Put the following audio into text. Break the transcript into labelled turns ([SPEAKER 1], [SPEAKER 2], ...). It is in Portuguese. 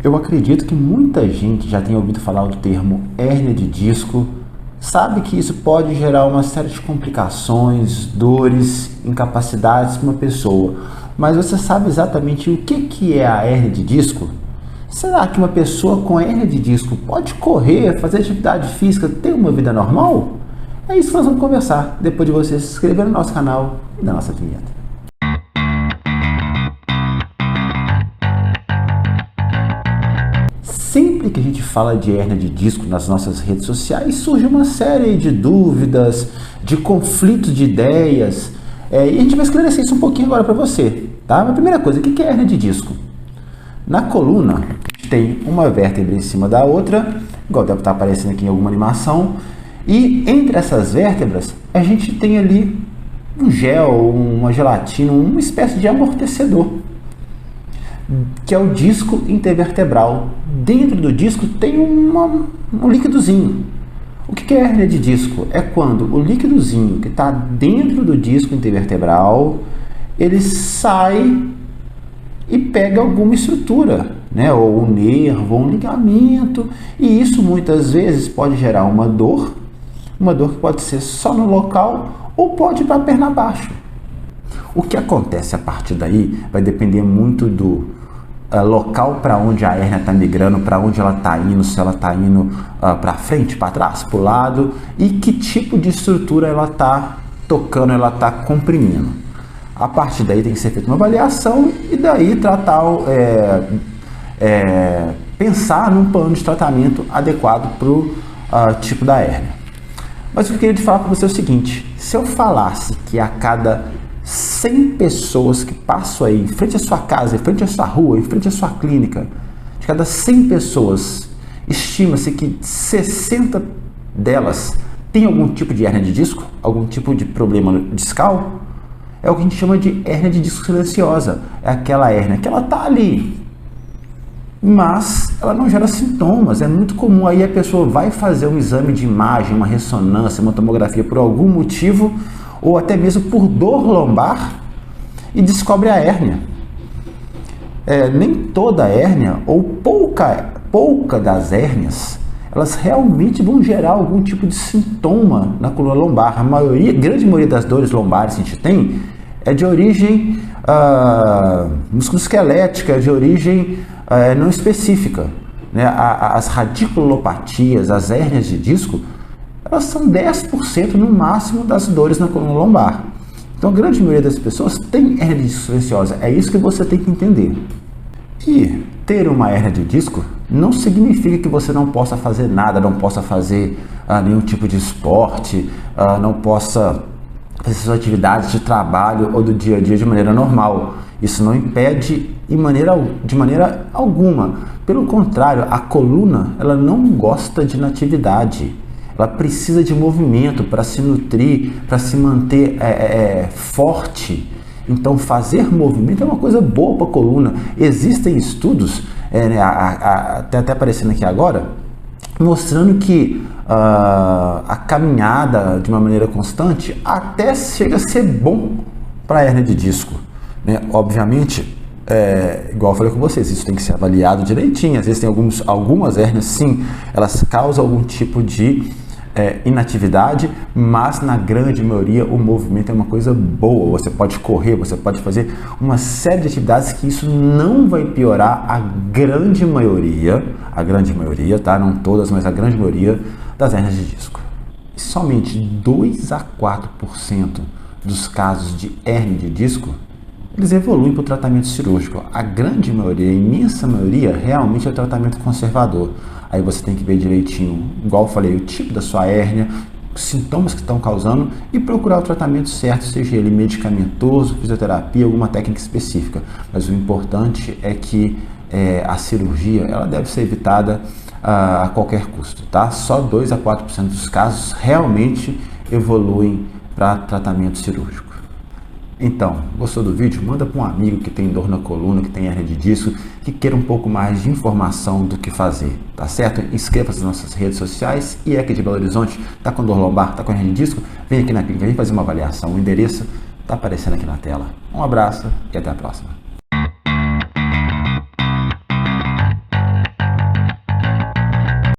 [SPEAKER 1] Eu acredito que muita gente já tenha ouvido falar do termo hérnia de disco, sabe que isso pode gerar uma série de complicações, dores, incapacidades para uma pessoa. Mas você sabe exatamente o que é a hérnia de disco? Será que uma pessoa com hérnia de disco pode correr, fazer atividade física, ter uma vida normal? É isso que nós vamos conversar depois de você se inscrever no nosso canal e na nossa vinheta. Sempre que a gente fala de hérnia de disco nas nossas redes sociais, surge uma série de dúvidas, de conflitos de ideias, e a gente vai esclarecer isso um pouquinho agora para você, tá? A primeira coisa, o que é hérnia de disco? Na coluna, a gente tem uma vértebra em cima da outra, igual deve estar aparecendo aqui em alguma animação, e entre essas vértebras, a gente tem ali um gel, uma gelatina, uma espécie de amortecedor, que é o disco intervertebral. Dentro do disco tem um líquidozinho. O que é hérnia de disco? É quando o líquidozinho que está dentro do disco intervertebral, ele sai e pega alguma estrutura, né? Ou um nervo, ou um ligamento, e isso muitas vezes pode gerar uma dor que pode ser só no local ou pode ir para a perna abaixo. O que acontece a partir daí vai depender muito do local para onde a hérnia está migrando, para onde ela está indo, se ela está indo para frente, para trás, para o lado, e que tipo de estrutura ela está tocando, ela está comprimindo. A partir daí tem que ser feita uma avaliação e daí tratar, pensar num plano de tratamento adequado para o tipo da hérnia. Mas o que eu queria te falar para você é o seguinte: se eu falasse que a cada 100 pessoas que passam aí em frente à sua casa, em frente à sua rua, em frente à sua clínica, de cada 100 pessoas, estima-se que 60 delas têm algum tipo de hérnia de disco, algum tipo de problema discal, é o que a gente chama de hérnia de disco silenciosa. É aquela hérnia que ela está ali, mas ela não gera sintomas. É muito comum aí a pessoa vai fazer um exame de imagem, uma ressonância, uma tomografia por algum motivo, ou até mesmo por dor lombar, e descobre a hérnia. Nem toda hérnia, ou pouca das hérnias, elas realmente vão gerar algum tipo de sintoma na coluna lombar. A grande maioria das dores lombares que a gente tem é de origem musculoesquelética, de origem não específica, né? As radiculopatias, as hérnias de disco, elas são 10% no máximo das dores na coluna lombar. Então a grande maioria das pessoas tem hérnia de disco silenciosa, é isso que você tem que entender. E ter uma hérnia de disco não significa que você não possa fazer nada, não possa fazer nenhum tipo de esporte, não possa fazer suas atividades de trabalho ou do dia a dia de maneira normal. Isso não impede de maneira alguma. Pelo contrário, a coluna ela não gosta de inatividade. Ela precisa de movimento para se nutrir, para se manter forte. Então, fazer movimento é uma coisa boa para a coluna. Existem estudos, até aparecendo aqui agora, mostrando que a caminhada de uma maneira constante até chega a ser bom para a hérnia de disco, né? Obviamente, igual eu falei com vocês, isso tem que ser avaliado direitinho. Às vezes tem algumas hérnias, sim, elas causam algum tipo de inatividade, mas na grande maioria o movimento é uma coisa boa. Você pode correr, você pode fazer uma série de atividades que isso não vai piorar a grande maioria, tá? Não todas, mas a grande maioria das hérnias de disco. E somente 2 a 4% dos casos de hérnia de disco eles evoluem para o tratamento cirúrgico. A grande maioria, a imensa maioria, realmente é o tratamento conservador. Aí você tem que ver direitinho, igual eu falei, o tipo da sua hérnia, os sintomas que estão causando e procurar o tratamento certo, seja ele medicamentoso, fisioterapia, alguma técnica específica. Mas o importante é que a cirurgia ela deve ser evitada a qualquer custo, tá? Só 2 a 4% dos casos realmente evoluem para tratamento cirúrgico. Então, gostou do vídeo? Manda para um amigo que tem dor na coluna, que tem hérnia de disco, que queira um pouco mais de informação do que fazer, tá certo? Inscreva-se nas nossas redes sociais e aqui de Belo Horizonte, tá com dor lombar, tá com hérnia de disco? Vem aqui na clínica, vem fazer uma avaliação. O endereço tá aparecendo aqui na tela. Um abraço e até a próxima.